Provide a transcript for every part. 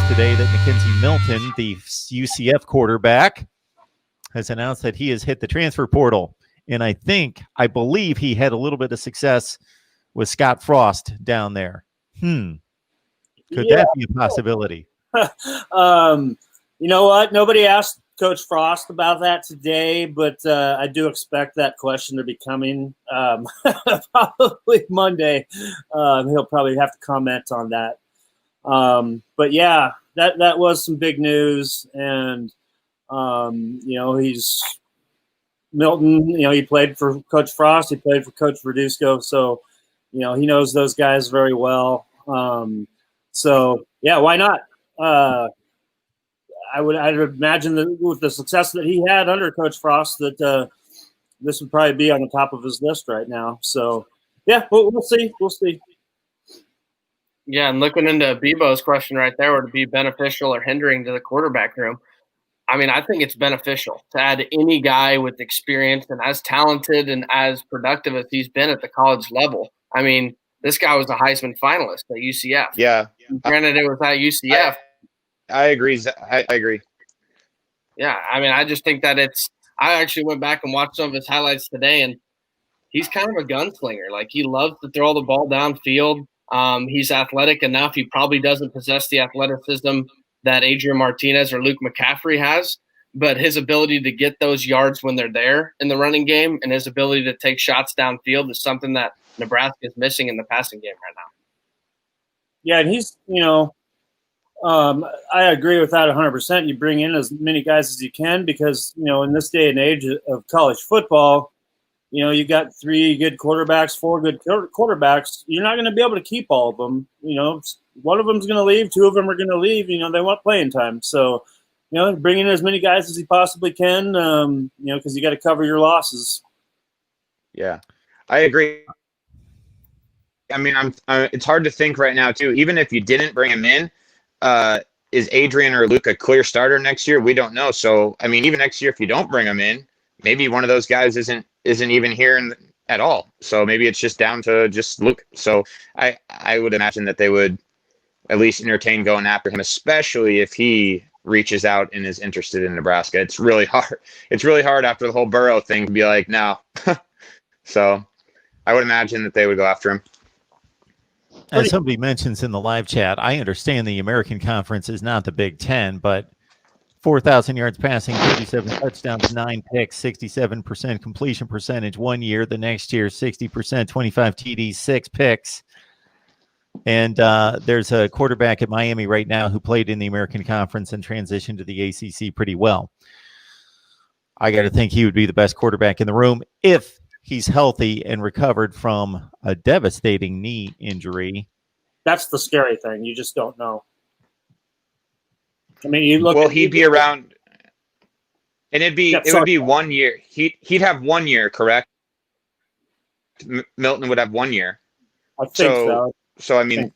news today that McKenzie Milton, the UCF quarterback, has announced that he has hit the transfer portal. And I believe he had a little bit of success with Scott Frost down there. Could that be a possibility? You know what? Nobody asked Coach Frost about that today, but I do expect that question to be coming probably Monday. He'll probably have to comment on that. But yeah, that was some big news. And, he's Milton, he played for Coach Frost. He played for Coach Verduzco. So, he knows those guys very well. So, yeah, why not? I'd imagine that with the success that he had under Coach Frost, that this would probably be on the top of his list right now. So, yeah, we'll see. We'll see. Yeah, and looking into Bebo's question right there, would it be beneficial or hindering to the quarterback room? I mean, I think it's beneficial to add any guy with experience and as talented and as productive as he's been at the college level. I mean, this guy was a Heisman finalist at UCF. Yeah. Granted, it was at UCF. I agree. I agree. Yeah, I mean, I just think that I actually went back and watched some of his highlights today, and he's kind of a gunslinger. Like, he loves to throw the ball downfield. He's athletic enough. He probably doesn't possess the athleticism that Adrian Martinez or Luke McCaffrey has, but his ability to get those yards when they're there in the running game and his ability to take shots downfield is something that Nebraska is missing in the passing game right now. Yeah, and he's, I agree with that 100%. You bring in as many guys as you can because, in this day and age of college football, you got 3 good quarterbacks, 4 good quarterbacks. You're not going to be able to keep all of them. One of them's going to leave, 2 of them are going to leave. They want playing time. So, bring in as many guys as he possibly can, because you got to cover your losses. Yeah, I agree. I mean, it's hard to think right now, too. Even if you didn't bring him in, is Adrian or Luke a clear starter next year? We don't know. So, I mean, even next year, if you don't bring him in, maybe one of those guys isn't even here at all. So maybe it's just down to just Luke. So I would imagine that they would at least entertain going after him, especially if he reaches out and is interested in Nebraska. It's really hard. It's really hard after the whole Burrow thing to be like, no. So I would imagine that they would go after him. As somebody mentions in the live chat, I understand the American Conference is not the Big Ten, but 4,000 yards passing, 37 touchdowns, 9 picks, 67% completion percentage 1 year. The next year, 60%, 25 TDs, 6 picks. And there's a quarterback at Miami right now who played in the American Conference and transitioned to the ACC pretty well. I got to think he would be the best quarterback in the room if he's healthy and recovered from a devastating knee injury. That's the scary thing. You just don't know. I mean, you look. Well, he'd be around, and it would be 1 year. He'd have 1 year, correct? Milton would have 1 year. I think so. So I mean,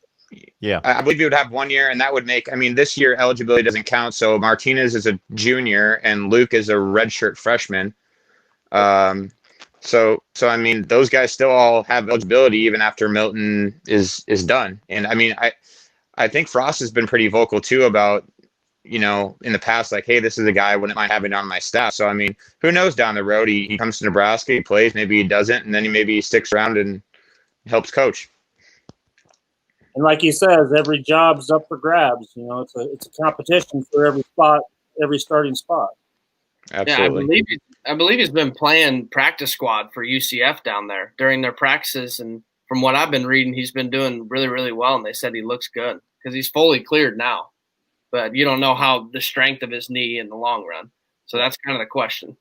yeah, I believe he would have 1 year, and that would make. I mean, this year eligibility doesn't count. So Martinez is a junior, and Luke is a redshirt freshman. So I mean, those guys still all have eligibility even after Milton is done. And I mean, I think Frost has been pretty vocal too about, in the past, like, hey, this is a guy I wouldn't mind having on my staff. So I mean, who knows down the road? He comes to Nebraska, he plays, maybe he doesn't, and then maybe he sticks around and helps coach. And like he says, every job's up for grabs. It's a competition for every spot, every starting spot. Absolutely. Yeah, I believe he's been playing practice squad for UCF down there during their practices, and from what I've been reading, he's been doing really, really well. And they said he looks good because he's fully cleared now, but you don't know how the strength of his knee in the long run. So that's kind of the question.